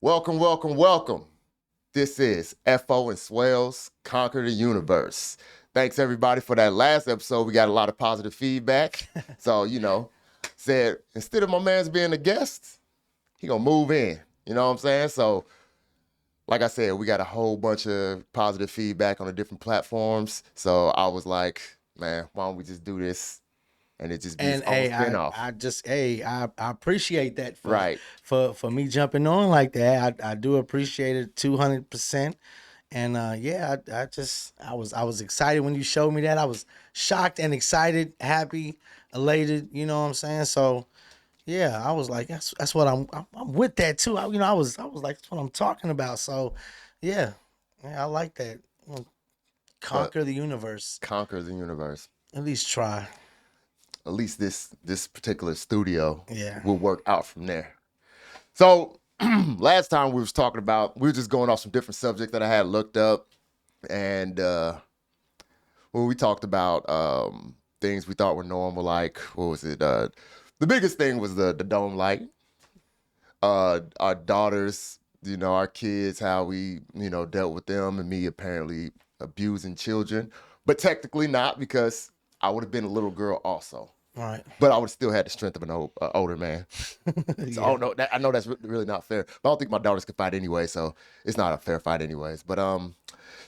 Welcome, welcome, welcome. This is FO and Swells Conquer the Universe. Thanks everybody for that last episode. We got a lot of positive feedback. So, said instead of my man's being a guest, he gonna move in. You know what I'm saying? So, like I said, we got a whole bunch of positive feedback on the different platforms. So I was like, man, why don't we just do this and it just be its And own hey, spinoff? I appreciate that Right. for me jumping on like that. I do appreciate it 200%. And yeah, I was excited when you showed me that. I was shocked and excited, happy, elated. You know what I'm saying? So yeah, I was like, that's what I'm with that too. I was like, that's what I'm talking about. So yeah, yeah, I like that. But Conquer the universe. conquer the universe. At least try. At least this particular studio Yeah. will work out from there. So last time we were just going off some different subjects that I had looked up, and when we talked about things we thought were normal, like what was it? The biggest thing was the dome light. Our daughters, our kids, how we dealt with them, and me apparently abusing children, but technically not because I would have been a little girl also. All right. But I would still had the strength of an older man. So Yeah. I know that's really not fair. But I don't think my daughters could fight anyway, so it's not a fair fight anyways. But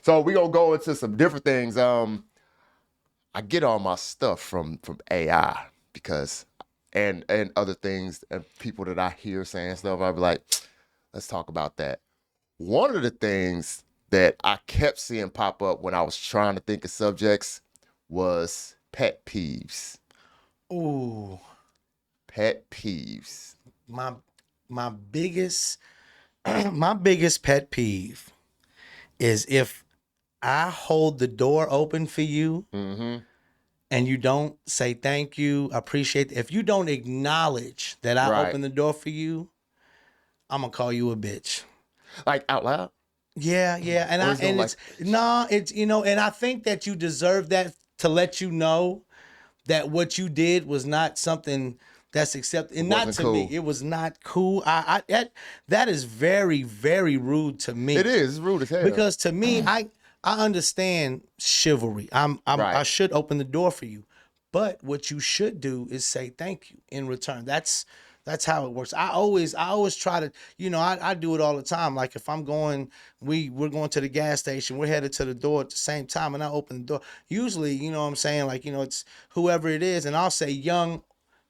so we gonna go into some different things. I get all my stuff from AI because and other things and people that I hear saying stuff. I'd be like, let's talk about that. One of the things that I kept seeing pop up when I was trying to think of subjects was pet peeves. Ooh, Pet peeves. my my biggest my biggest pet peeve is if I hold the door open for you Mm-hmm. and you don't say thank you, appreciate. If you don't acknowledge that I Right. opened the door for you, I'm gonna call you a bitch. Like out loud? Yeah, yeah, and Or I is it and like, it's and I think that you deserve that to let you know that what you did was not something that's accepted, it and not wasn't to me. cool? It was not cool. That is very very rude to It me is. It's rude as hell. because to me, I understand chivalry. I Right. should open the door for you, but what you should do is say thank you in return. That's how it works. I always try to, I do it all the time. Like if I'm going, we're going to the gas station, we're headed to the door at the same time, and I open the door. Usually, you know what I'm saying, like, it's whoever it is, and I'll say young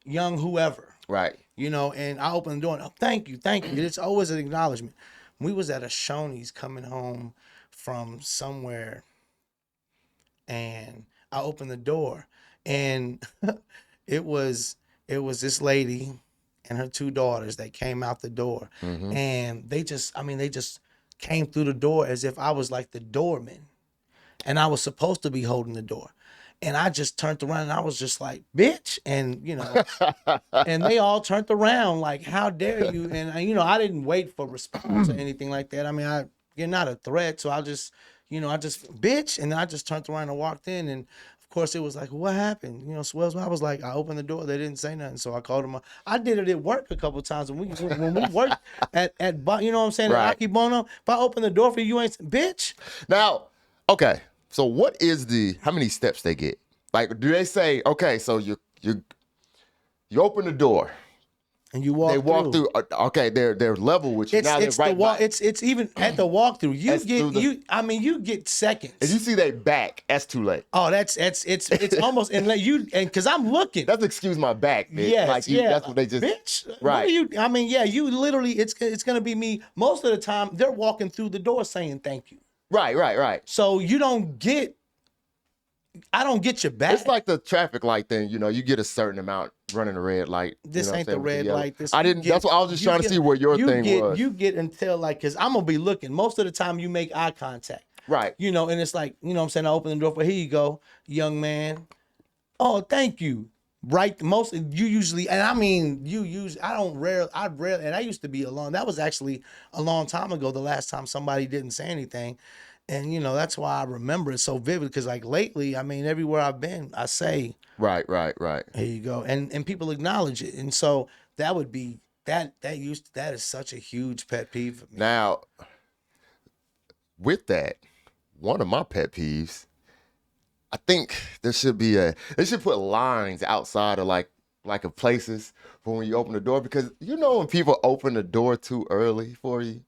whoever, Right. and I open the door and, oh, thank you, thank you. It's always an acknowledgement. We was at a Shoney's coming home from somewhere, and I opened the door, and it was this lady and her two daughters that came out the door, Mm-hmm. and they just came through the door as if I was like the doorman, and I was supposed to be holding the door. And I just turned around and I was just like, bitch. And, and they all turned around like, how dare you? And, I didn't wait for response or anything like that. I mean, you're not a threat. So I just, bitch. And I just turned around and walked in. And of course, it was like, what happened? Swells. I was like, I opened the door. They didn't say nothing. So I called them. I did it at work a couple of times. When we worked you know what I'm saying? At Right. Akibono, if I open the door for you, you ain't, bitch. Now, okay. So how many steps they get? Like, do they say, okay, so you open the door. And you They walk walk through. through. Okay, they're level with you. It's Now they're it's the right walk. by. It's even at the walkthrough. You That's through get the. you get seconds. If you see they back, that's too late. Oh, it's almost and because I'm looking. That's excuse my back, bitch. Yes, Like you. yeah, That's what they just. bitch. What Right. are you? I mean, yeah, you literally. It's gonna be me most of the time. They're walking through the door saying thank you. Right. So you don't get. I don't get your back. It's like the traffic light thing, you get a certain amount running a red light. This What I'm ain't the saying, with red yellow. light. This I you didn't. get- That's what I was just you trying to get- see what your you thing get, was. You get until like, because I'm gonna be looking. Most of the time, you make eye contact. Right. And it's like, what I'm saying, I open the door for, here you go, young man. Oh, thank you. Right. Most you usually, and I mean, I rarely, and I used to be alone. That was actually a long time ago, the last time somebody didn't say anything. And, that's why I remember it so vivid, because like lately, I mean, everywhere I've been, I say, Right. here you go. And people acknowledge it. And so that would be that is such a huge pet peeve for me. Now, with that, one of my pet peeves, I think they should put lines outside of like of places for when you open the door, because you know when people open the door too early for you,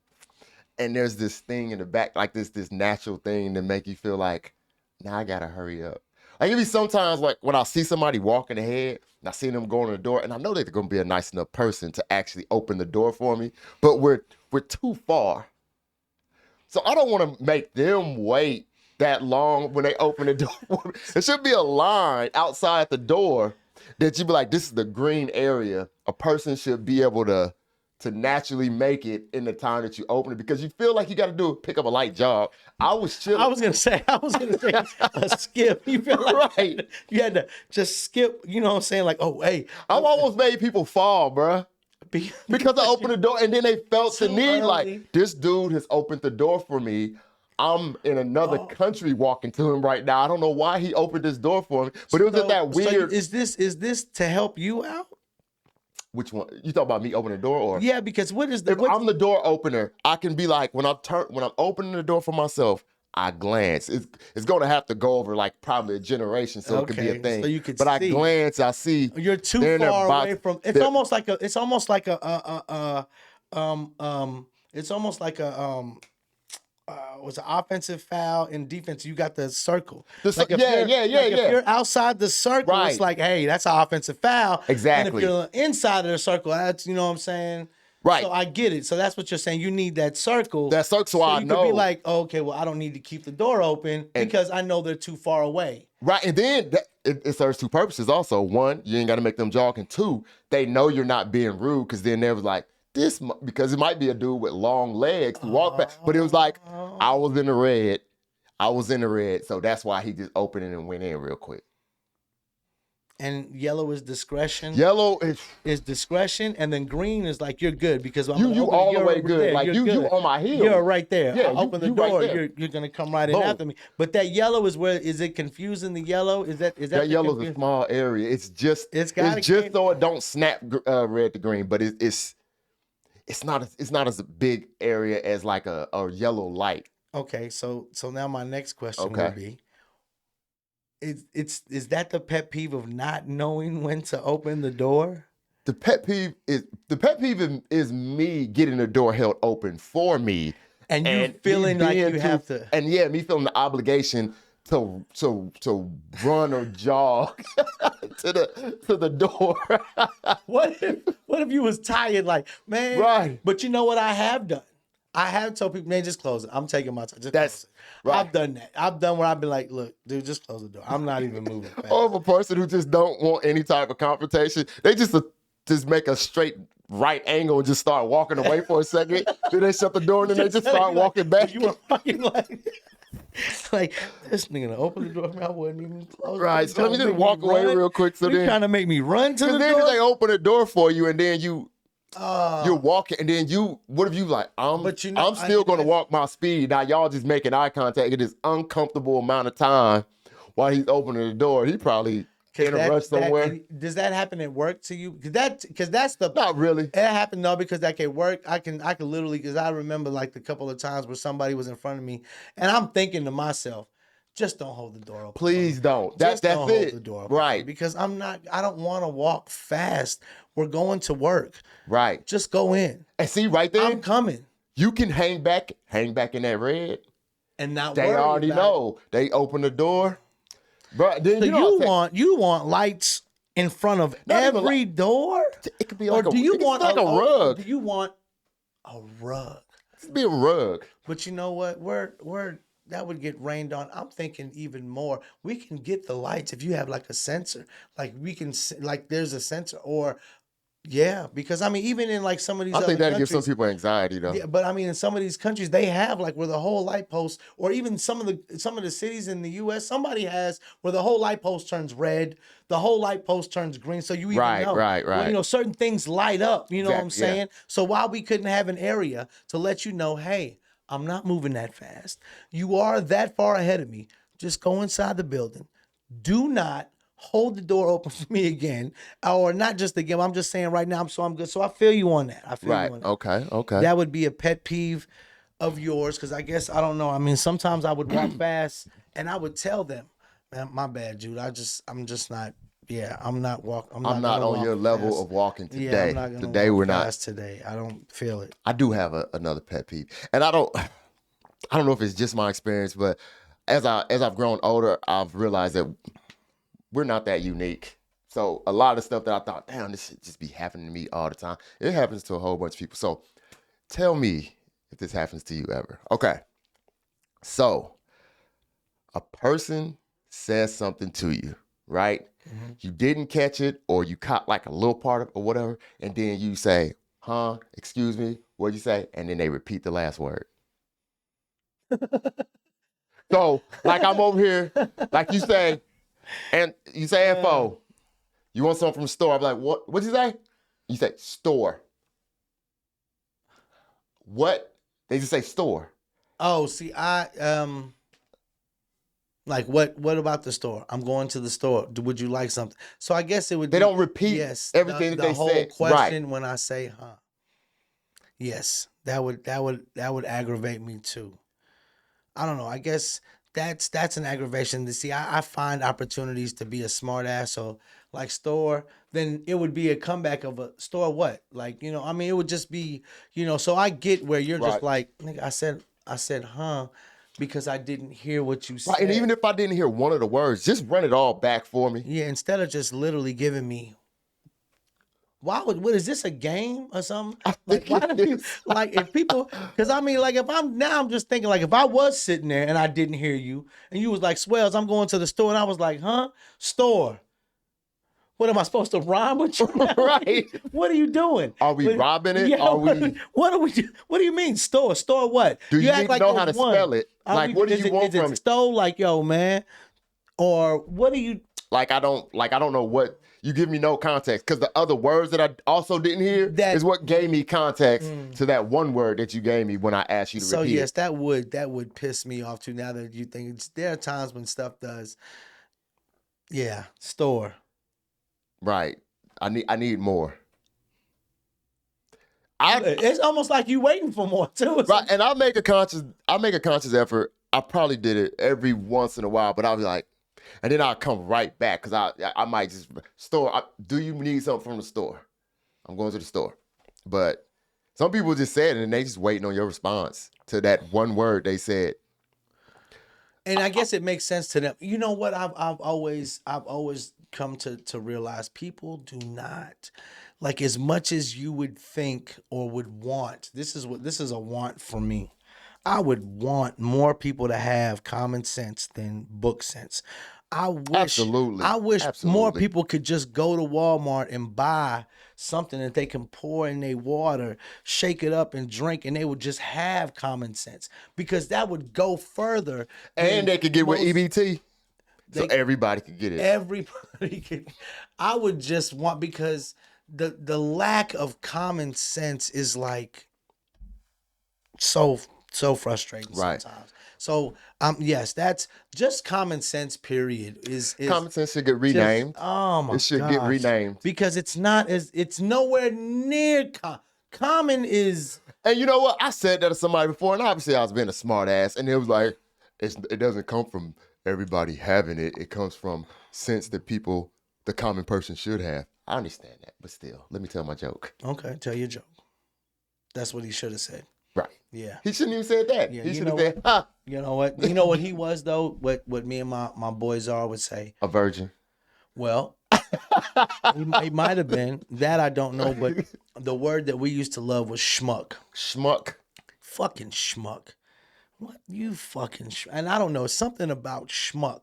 and there's this thing in the back, like this natural thing to make you feel like, now I gotta hurry up. Like it be sometimes like when I see somebody walking ahead and I see them going to the door, and I know they're gonna be a nice enough person to actually open the door for me, but we're too far. So I don't want to make them wait that long when they open the door for me. There should be a line outside the door that you be like, this is the green area. A person should be able to naturally make it in the time that you open it, because you feel like you got to pick up a light jog. I was chilling. I was gonna say a skip. You feel like Right. you had to just skip. You know what I'm saying? Like, oh, hey, I've almost made people fall, bruh. Because I opened the door and then they felt the Too need, early. like, this dude has opened the door for me. I'm in another country walking to him right now. I don't know why he opened this door for me, but it was just that weird. So is this to help you out? Which one? You talk about me opening the door, or Yeah, because if I'm the door opener, I can be like, when I'm opening the door for myself, I glance. It's going to have to go over like probably a generation, so it could be a thing. So you could but see. I glance, I see. You're too far away from. It's almost like a. It's almost like a. It's almost like a. Was an offensive foul and defense. You got the circle. If you're outside the circle, Right. It's like, hey, that's an offensive foul. Exactly. And if you're inside of the circle, that's, you know what I'm saying. Right. So I get it. So that's what you're saying. You need that circle. That circle, so I you know. could be like, oh, okay, well, I don't need to keep the door open because I know they're too far away. Right, and then it serves two purposes also. One, you ain't got to make them jog, and two, they know you're not being rude, because then they was like, because it might be a dude with long legs to walk back, but it was like, I was in the red, so that's why he just opened it and went in real quick. And yellow is discretion. Yellow is discretion, and then green is like, you're good, because I'm you all the way good. There. Like you on my heel. You're right there. Yeah, I open the door. Right, you're gonna come right in after me. But that yellow is where is it confusing? The yellow is that yellow is a small area. It's just so it don't snap red to green, but it's not as a big area as like a yellow light. Okay, so now my next question would be, is that the pet peeve of not knowing when to open the door? The pet peeve is me getting the door held open for me, and you feeling like you have to, and me feeling the obligation to run or jog to the door. What if you was tired, like, man? Right. But you know what I have done? I have told people, man, just close it. I'm taking my time. Just close it. Right. I've done that. I've done where I've been like, look, dude, just close the door. I'm not even moving fast. Or a person who just don't want any type of confrontation, they just make a straight right angle and just start walking away for a second. Then they shut the door and then they just start walking back. You were fucking like this nigga to open the door. I wouldn't even close. Right. So let me just walk away real quick. So then trying to make me run to the door. Then they open the door for you, and then you're walking, and then what if you like, I'm still going to walk my speed. Now y'all just making eye contact at this uncomfortable amount of time while he's opening the door. He probably in a rush somewhere. Does that happen at work to you? Because that's the not really. It happened because that can work. I can literally, because I remember like the couple of times where somebody was in front of me, and I'm thinking to myself, just don't hold the door open. Please don't. That's it. Hold the door open, right? Because I don't want to walk fast. We're going to work. Right. Just go in. And see right there, I'm coming. You can hang back in that red, and not. They already know. They open the door. But then so you want lights in front of every door? It could be like a rug. Do you want a rug? It could be a rug. But you know what? We're that would get rained on. I'm thinking even more. We can get the lights if you have like a sensor. Like we can there's a sensor or. Yeah, because I mean, even in like some of these, I think that gives some people anxiety though. Yeah, but I mean, in some of these countries, they have like where the whole light post, or even some of the cities in the U.S., somebody has where the whole light post turns red, the whole light post turns green, so you even know, right. Well, you know, certain things light up. You know what I'm saying? Yeah. So why we couldn't have an area to let you know, hey, I'm not moving that fast. You are that far ahead of me. Just go inside the building. Do not hold the door open for me again, or not just again. I'm just saying right now. I'm good. So I feel you on that. I feel Right. you on that. Okay. Okay. That would be a pet peeve of yours, because I guess I don't know. I mean, sometimes I would walk fast and I would tell them, "Man, my bad, Jude. I'm just not. Yeah, I'm not walk. I'm I'm not not gonna on walk your level fast. of walking Yeah, I'm today. not gonna Today walk we're not. fast today. I don't feel it. I do have another pet peeve, and I don't know if it's just my experience, but as I've grown older, I've realized that we're not that unique. So a lot of stuff that I thought, damn, this should just be happening to me all the time. It happens to a whole bunch of people. So tell me if this happens to you ever. Okay. So a person says something to you, right? Mm-hmm. You didn't catch it, or you caught like a little part of it or whatever, and then you say, huh, excuse me, what'd you say? And then they repeat the last word. So, like I'm over here, like you say, and you say FO, you want something from the store. I'm like, what'd you say? You say store. What? They just say store. Oh, see, like what about the store? I'm going to the store. Would you like something? So I guess it would They be don't repeat yes, everything that the they whole said. Right. question when I say huh. Yes, that would aggravate me too. I don't know. I guess that's an aggravation. To see, I find opportunities to be a smart ass. So like store, then it would be a comeback of a store. What? Like, I mean, it would just be, So I get where you're just Right. like, nigga, I said, huh, because I didn't hear what you Right. And said. even if I didn't hear one of the words, just run it all back for me. Yeah, instead of just literally giving me, what is this, a game or something? I Like, think why it do people, is. like, if people, because I mean, like, I'm just thinking, like, if I was sitting there and I didn't hear you and you was like, Swells, I'm going to the store, and I was like, huh? Store. What am I supposed to rhyme with you now? Right. What are you doing? Are we robbing it? Yeah, Are we? what are we do? What do you mean store? Store what? Do You you act need to like know there's how to one. spell it? Are Like, we, what do is you it want is it from me? stole, like, yo, man? Or what do you I don't know what you give me no context, because the other words that I also didn't hear that is what gave me context to that one word that you gave me when I asked you to so repeat yes, it. that would piss me off too. Now that you think there are times when stuff does, yeah, store. Right. I need more. I It's almost like you waiting for more too. Or right, something. and I make a conscious effort. I probably did it every once in a while, but I'll be like, and then I'll come right back, because I might just do you need something from the store? I'm going to the store. But some people just said it and they just waiting on your response to that one word they said. And I guess it makes sense to them. You know what? I've always come to realize people do not, like, as much as you would think or would want. This is a want for me. I would want more people to have common sense than book sense. I wish Absolutely. I wish more Absolutely. people could just go to Walmart and buy something that they can pour in their water, shake it up and drink, and they would just have common sense, because that would go further And than they could get with most. EBT, so They everybody could get it. everybody could. I would just want, because the lack of common sense is like so frustrating Right. sometimes. So yes, that's just common sense. Period. Is Common sense should get just, renamed. oh my It should get gosh, renamed. because it's nowhere near common is. And you know what? I said that to somebody before, and obviously I was being a smart ass, and it was like, it doesn't come from everybody having it. It comes from sense that people, the common person, should have. I understand that, but still, let me tell my joke. Okay, tell your joke. That's what he should have said. Right. Yeah. He shouldn't even said that. Yeah, He you should know have said, "Ha, You know what? You know what he was though. What me and my boys are would say. a virgin." Well, he might have been that. I don't know, but the word that we used to love was schmuck. Schmuck. Fucking schmuck. What you fucking and I don't know, something about schmuck.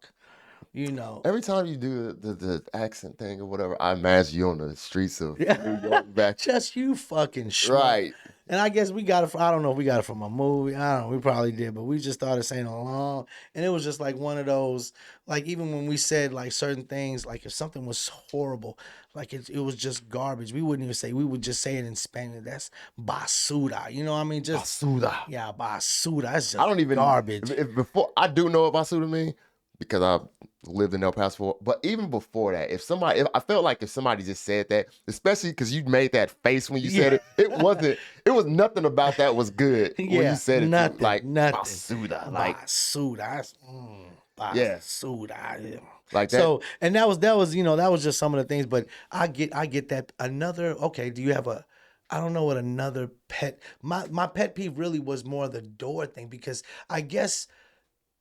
You know. Every time you do the accent thing or whatever, I imagine you on the streets of New Yeah. York back. Just you fucking schmuck. Right. And I guess we got it. I don't know if we got it from a movie. I don't know. We probably did, but we just started saying it along, and it was just like one of those. Like, even when we said like certain things, like if something was horrible, like it was just garbage, we wouldn't even say. We would just say it in Spanish. That's basura. You know what I mean? Just Basuda. yeah, basura. That's just I don't even garbage. if before I do know what basuda mean, because lived in El Paso. But even before that, if I felt like if somebody just said that, especially because you made that face when you said Yeah. it was nothing about that was good when you Yeah, said it to like nothing. Masuda, like Basura. yeah, Basura. like that. So, and that was that was just some of the things. But I get that. Another, okay, do you have a, I don't know what another pet, my pet peeve really was more the door thing, because I guess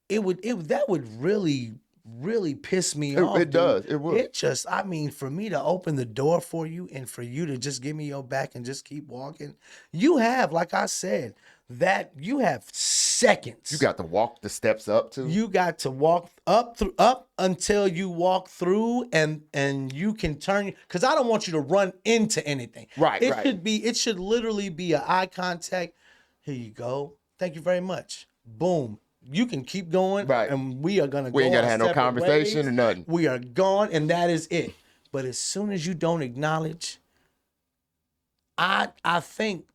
that would really piss me off, It dude. does. It would. It just, I mean, for me to open the door for you and for you to just give me your back and just keep walking, you have, like I said, that you have You seconds. got to walk the steps up too. You got to walk up until you walk through, and you can turn, because I don't want you to run into anything. Right, right. It should literally be a eye contact. Here you go. Thank you very much. Boom. You can keep going, Right. and we are gonna We go ain't gotta our have no separate conversation ways. or nothing. We are gone, and that is it. But as soon as you don't acknowledge, I think,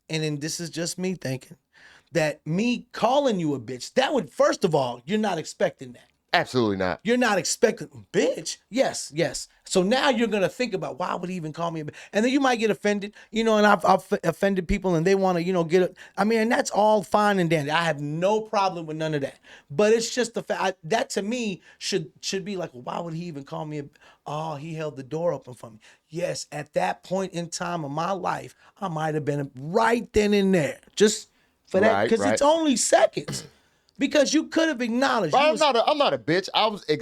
and then this is just me thinking, that me calling you a bitch, that would, first of all, you're not expecting that. Absolutely not. You're not expecting, bitch. Yes, yes. So now you're gonna think about, why would he even call me a bitch? And then you might get offended, and I've offended people, and they want to, get it. I mean, and that's all fine and dandy. I have no problem with none of that. But it's just the fact that, to me, should be like, well, why would he even call me a? Oh, he held the door open for me. Yes, at that point in time of my life, I might have been right then and there, just for that, Right, because right. it's only seconds. Because you could have acknowledged. I'm not a bitch.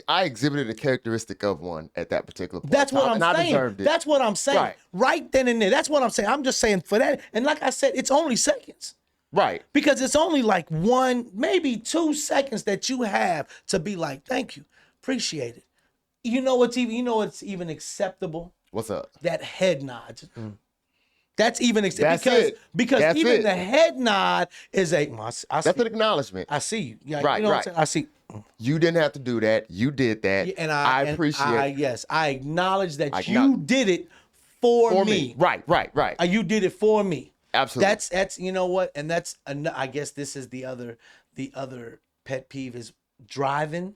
I exhibited a characteristic of one at that particular point. That's what I'm and I saying. deserved it. That's what I'm saying. Right. Right then and there. That's what I'm saying. I'm just saying for that. And like I said, it's only seconds. Right. Because it's only like 1, maybe 2 seconds that you have to be like, thank you. Appreciate it. You know what's even acceptable? What's up? That head nod. Just, That's even That's it. Because That's even it. the head nod is a, I see, That's an acknowledgement. I see you. Yeah, Right, you know right. what I'm saying? I see. You didn't have to do that. You did that. Yeah, and I appreciate yes, I acknowledge that I you did it for me. Right, right, right. You did it for me. Absolutely. That's you know what, and that's I guess this is the other pet peeve is driving,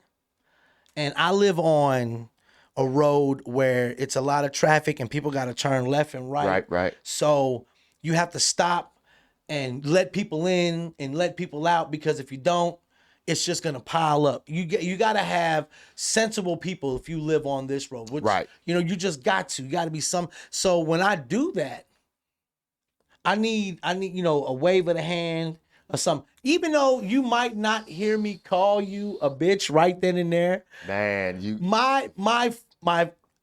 and I live on a road where it's a lot of traffic and people got to turn left and right. Right, right. So you have to stop and let people in and let people out, because if you don't, it's just gonna pile up. You got to have sensible people if you live on this road. Which, Right. you just got to. You got to be some. So when I do that, I need a wave of the hand or something. Even though you might not hear me call you a bitch right then and there, Man, you my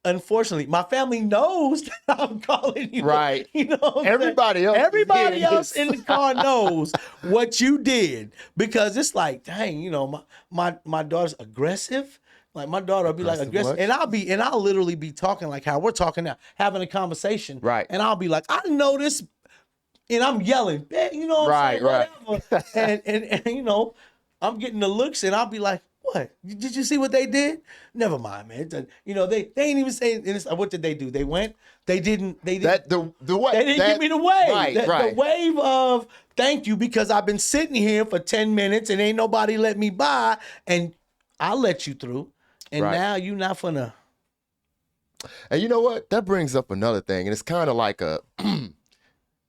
unfortunately, my family knows that I'm calling you. Right. You know what I'm Everybody saying? else is Everybody hearing else this. in the car knows what you did, because it's like, dang, my daughter's aggressive. Like my daughter will be like Aggressive aggressive, what? and I'll literally be talking like how we're talking now, having a conversation. Right. And I'll be like, I know this, and I'm yelling, you know what I'm saying? Right, Whatever. and I'm getting the looks, and I'll be like, what? Did you see what they did? Never mind, man. They ain't even saying. And it's, what did they do? They went. They didn't. that the what? They didn't that, give me the wave. Right, right. The wave of thank you, because I've been sitting here for 10 minutes and ain't nobody let me by, and I let you through, and Right. now you not finna. And you know what? That brings up another thing, and it's kind of like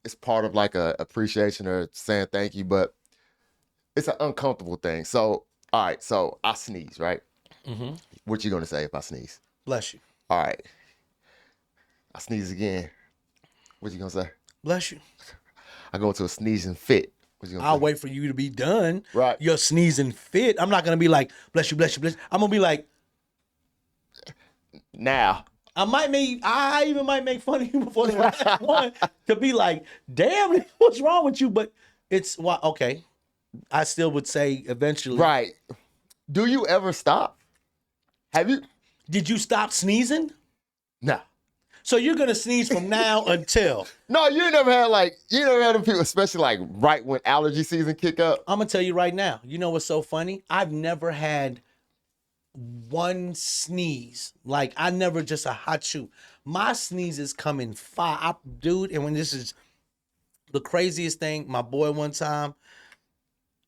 it's part of like a appreciation or saying thank you, but it's an uncomfortable thing. So, all right, so I sneeze, right? Mm-hmm. What you gonna say if I sneeze? Bless you. All right, I sneeze again. What you gonna say? Bless you. I go into a sneezing fit. What you gonna I'll say? wait for you to be done. Right. Your sneezing fit. I'm not gonna be like, bless you, bless you, bless you. I'm gonna be like, Now, I even might make fun of you before the last one, to be like, damn, what's wrong with you? But it's why, okay. I still would say eventually. right? Do you ever stop? Have you? Did you stop sneezing? No. So you're gonna sneeze from now until. No, you never had them people, especially like right when allergy season kick up. I'm gonna tell you right now. You know what's so funny? I've never had one sneeze. Like, I never just a hot shoe. My sneezes come in fire, dude. And when this is the craziest thing, my boy one time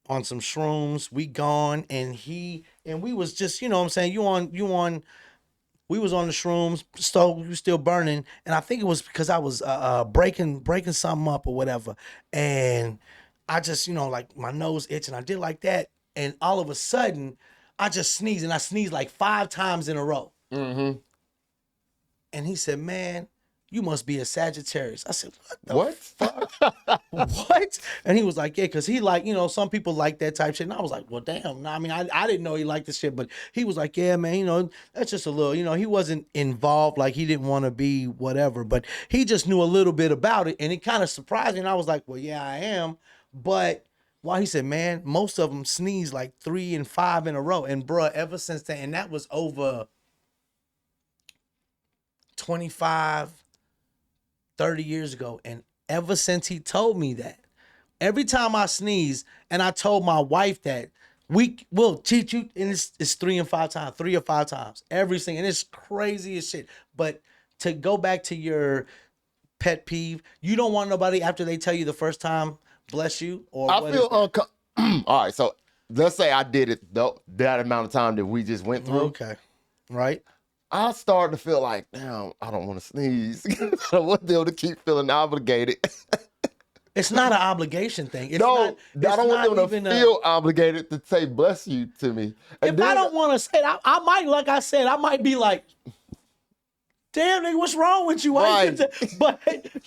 on some shrooms, we gone, and he and we was just, you know what I'm saying, we was on the shrooms, stove was still burning, and I think it was because I was breaking something up or whatever, and I just, you know, like my nose itching, I did like that, and all of a sudden, I just sneezed, and I sneezed like 5 times in a row. Mm-hmm. And he said, "Man, you must be a Sagittarius." I said, What? "What?" And he was like, "Yeah, because he like, you know, some people like that type shit." And I was like, "Well, damn." No, I mean, I didn't know he liked this shit, but he was like, "Yeah, man, you know, that's just a little, you know," he wasn't involved, like he didn't want to be whatever, but he just knew a little bit about it, and it kind of surprised me. And I was like, "Well, yeah, I am," but. Why he said, man, most of them sneeze like 3 and 5 in a row. And bruh, ever since then, and that was over 25, 30 years ago. And ever since he told me that, every time I sneeze, and I told my wife that we'll teach you, and it's 3 and 5 times, 3 or 5 times, every single, and it's crazy as shit. But to go back to your pet peeve, you don't want nobody after they tell you the first time, bless you, or I what feel is that? uncomfortable. All right, so let's say I did it that amount of time that we just went through. Okay, right? I started to feel like, damn, I don't want to sneeze. I don't want them to keep feeling obligated. It's not an obligation thing. It's No, not, it's I don't want not them to even feel obligated to say bless you to me. And if I then, don't want to say it, I might, like I said, I might be like, damn, nigga, what's wrong with you? Why you Right. get to-" But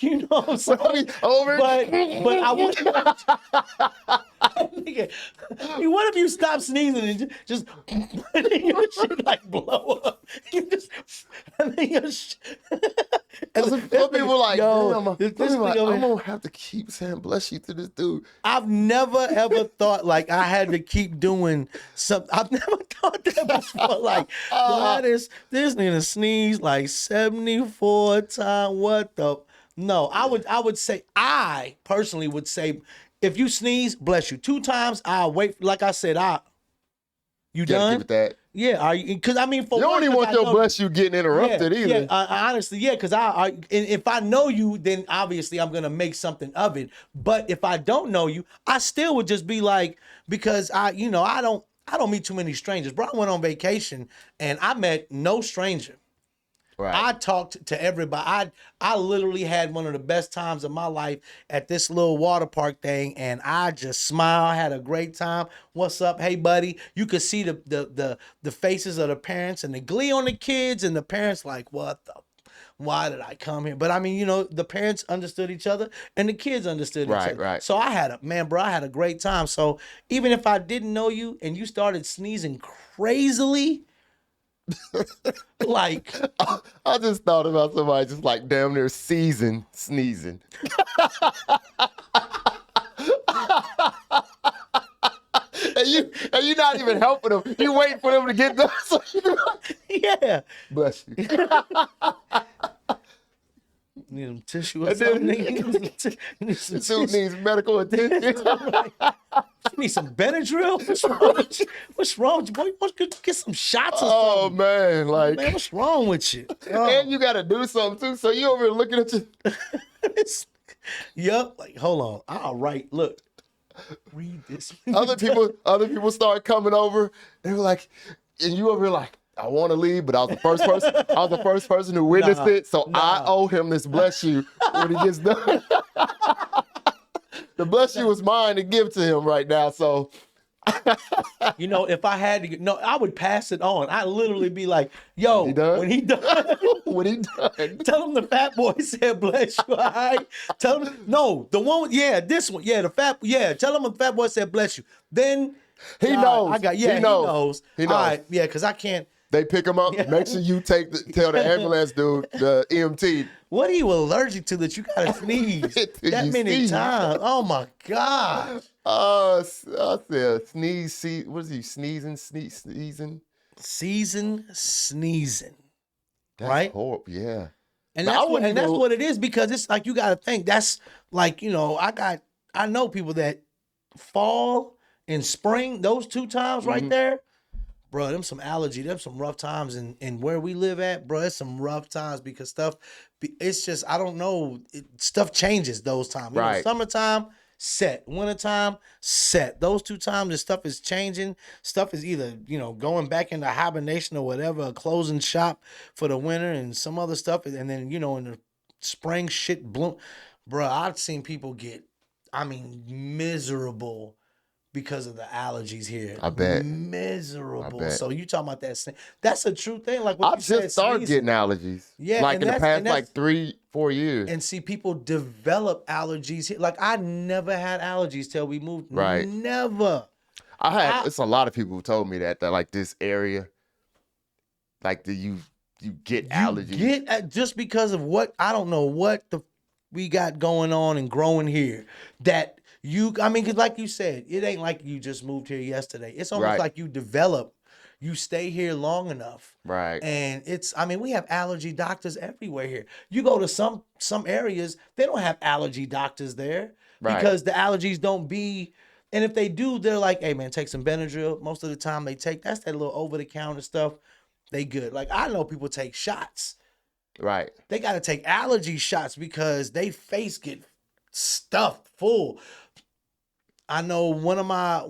you know what I'm saying? Right, over. But I would nigga, what if you stop sneezing and just your shit like blow up? You just and then your Some people like, damn, this I'm nigga over here- gonna have to keep saying bless you to this dude. I've never ever thought like I had to keep doing something. I've never thought that before. Like, why this nigga sneeze like 74 times? What the? No, I would say, I personally would say, if you sneeze, bless you. 2 times, I'll wait. Like I said, you Gotta done? give it that. Yeah, are you? Because I mean, for You don't one, even 'cause want I your know- bless you getting interrupted yeah, either. Yeah, honestly, yeah, because and if I know you, then obviously I'm gonna make something of it. But if I don't know you, I still would just be like, because you know, I don't meet too many strangers. Bro, I went on vacation and I met no stranger. Right. I talked to everybody. I literally had one of the best times of my life at this little water park thing, and I just smiled, had a great time. What's up, hey buddy? You could see the faces of the parents and the glee on the kids, and the parents like, what the? Why did I come here? But I mean, you know, the parents understood each other and the kids understood each Right, other. right. So I had a great time. So even if I didn't know you and you started sneezing crazily, like. I just thought about somebody just like damn near season sneezing. and you not even helping them. You waiting for them to get done. So Yeah. bless you. Need some tissue or And then- something. Nigga. You need some Dude tissue. needs medical attention. You need some Benadryl. What's wrong with you? What's wrong with you? Boy, you could get some shots or Oh something. man, like, Man, what's wrong with you? and you gotta do something too. So you over here looking at you. Yup. Like, hold on. I'll write. Look. Read this. Other people start coming over. They were like, and you over here like, I want to leave, but I was the first person. I was the first person who witnessed it, so I owe him this bless you when he gets done. The bless you was mine to give to him right now. So You know, if I had to get, no, I would pass it on. I'd literally be like, yo, He done? when he done, when he done, tell him the fat boy said bless you, all right? Tell him, no, the one, this one, tell him the fat boy said bless you. Then he all right, knows. he knows. He knows. All right, yeah, because I can't. They pick him up. Make sure you tell the ambulance dude, the EMT. What are you allergic to that you gotta sneeze that You many sneeze. times? Oh my God. I said sneeze. What is he sneezing? Sneezing. Season sneezing. That's Right? horrible. Yeah. And Now, that's I wouldn't that's even- what it is, because it's like, you got to think, that's like, you know, I know people that fall and spring, those 2 times right there, bro, them some allergy, them some rough times, and where we live at, bro, it's some rough times, because it's just, I don't know, stuff changes those times. You know, Right. summertime, set. Wintertime, set. Those 2 times the stuff is changing. Stuff is either, going back into hibernation or whatever, closing shop for the winter and some other stuff. And then, in the spring shit bloom. Bruh, I've seen people get, miserable because of the allergies here. I bet. Miserable. I bet. So you talking about that? That's a true thing. Like what I you said. just started sneezing. getting allergies. Yeah, like and in the past like 3-4 years. And see, people develop allergies here. Like I never had allergies till we moved. Right. Never. It's a lot of people who told me that like this area, like you get allergies. Get just because of what I don't know what we got going on and growing here. That because like you said, it ain't like you just moved here yesterday. It's almost like you develop. You stay here long enough. Right. And we have allergy doctors everywhere here. You go to some areas, they don't have allergy doctors there because the allergies don't be, and if they do, they're like, hey man, take some Benadryl. Most of the time that's that little over the counter stuff. They good. Like I know people take shots. Right. They got to take allergy shots because they face get stuffed full. I know one of my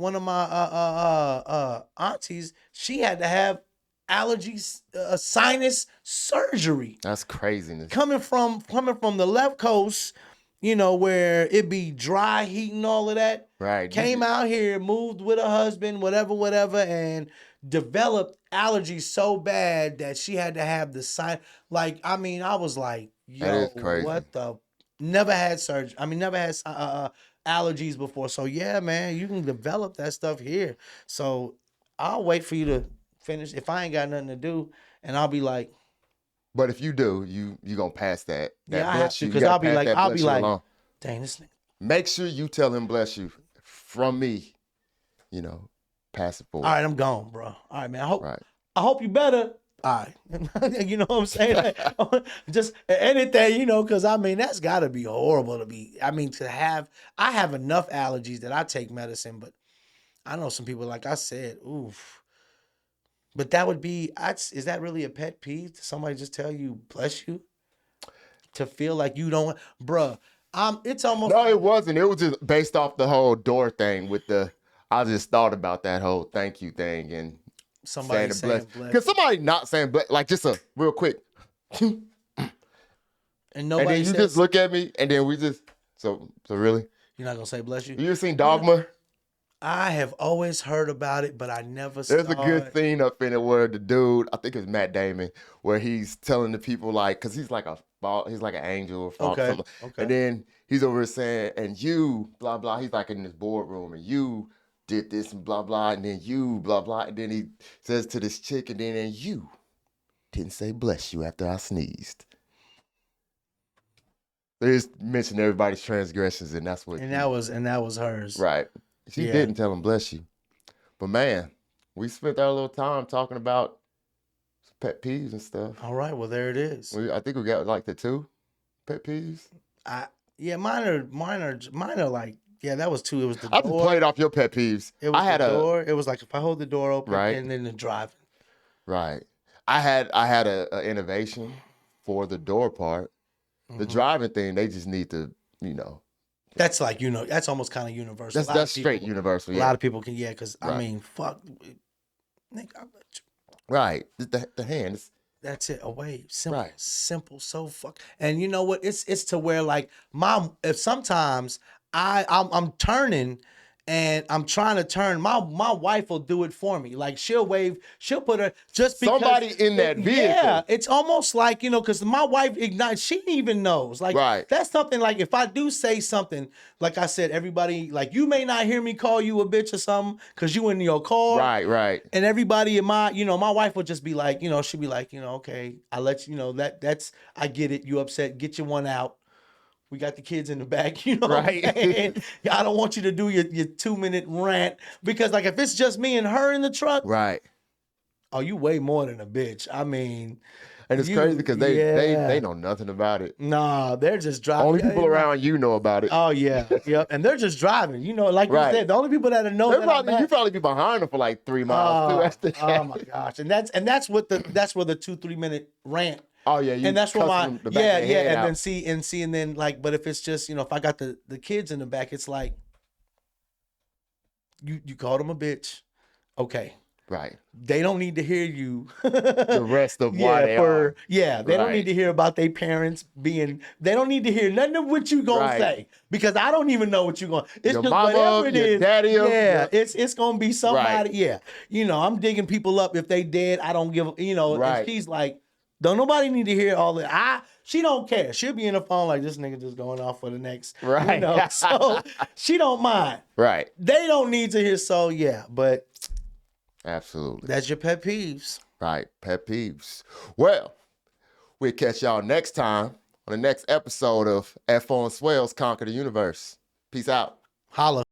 aunties, she had to have allergies, sinus surgery. That's craziness. Coming from the left coast, where it be dry heat and all of that. Right. Came out here, moved with her husband, whatever, and developed allergies so bad that she had to have the sign. Like, I was like, yo, what the? Never had surgery. Never had allergies before. So yeah, man, you can develop that stuff here. So I'll wait for you to finish if I ain't got nothing to do, and I'll be like. But if you do, you gonna pass that. Yeah, I have to because I'll be like, dang this nigga. Make sure you tell him bless you from me. Pass it forward. All right, I'm gone, bro. All right, man. I hope you better. All right. You know what I'm saying? Just anything, because that's got to be horrible to be. I have enough allergies that I take medicine, but I know some people, like I said, oof. But that would be, is that really a pet peeve? To somebody just tell you, bless you? To feel like you don't, bruh. It's almost. No, it wasn't. It was just based off the whole door thing I just thought about that whole thank you thing and somebody saying bless. Because somebody not saying bless, like just a real quick. And nobody then you just look at me and then we just, so really? You're not going to say bless you? You ever seen Dogma? I have always heard about it, but I never saw There's a good scene up in it where the dude, I think it's Matt Damon, where he's telling the people because he's like he's like an angel or something. Okay. And then he's over here saying, and you, blah, blah. He's like in this boardroom and you did this and blah, blah. And then you, blah, blah. And then he says to this chick, and then you didn't say bless you after I sneezed. They just mentioned everybody's transgressions, and that's what. And that was hers. Right. She didn't tell him bless you. But man, we spent our little time talking about pet peeves and stuff. All right, well there it is. I think we got like the 2 pet peeves. Mine are like, that was 2. It was the I door. just played off your pet peeves. It was the door. It was like if I hold the door open and then the driving. Right. I had a innovation for the door part. Mm-hmm. The driving thing, they just need to, That's like, that's almost kind of universal. That's straight universal. A lot of people can, because fuck, nigga, I bet you. Right. The hands. That's it. Away. Simple. Right. Simple. So fuck. And you know what? It's to where like if sometimes I'm turning and I'm trying to turn, my wife will do it for me. Like she'll put her just because somebody in that vehicle. Yeah, it's almost like, because my wife ignites, she even knows. Like that's something like if I do say something, like I said, everybody, like you may not hear me call you a bitch or something because you in your car. Right. And everybody in my wife will just be like, she'll be like, okay, I let you know that's I get it. You upset, get your one out. We got the kids in the back, right? I don't want you to do your 2-minute rant because, like, if it's just me and her in the truck, right? Oh, you way more than a bitch. And it's crazy because they know nothing about it. Nah, they're just driving. Only people around you know about it. Oh yeah, yep. And they're just driving. Like you said, the only people that know you probably be behind them for like 3 miles too. Oh my gosh, and that's where the 2-3 minute rant Oh yeah, you And that's what cussing my them the back of their head and out. then and then like, but if it's just, if I got the kids in the back, it's like you called them a bitch. Okay. Right. They don't need to hear you. The rest of why they are. They don't need Right. to hear about their parents being. They don't need to hear nothing of what you gonna Right. say, because I don't even know what you're going. It's Your just mama, whatever it your is. daddy, Yeah, it's gonna be somebody. Right. Yeah, I'm digging people up if they dead. I don't give. And Right. she's like, don't nobody need to hear all that. She don't care. She'll be in the phone like, this nigga just going off for the next. Right. So she don't mind. Right. They don't need to hear. So yeah, but. Absolutely. That's your pet peeves. Right. Pet peeves. Well, we'll catch y'all next time on the next episode of F on Swells Conquer the Universe. Peace out. Holla.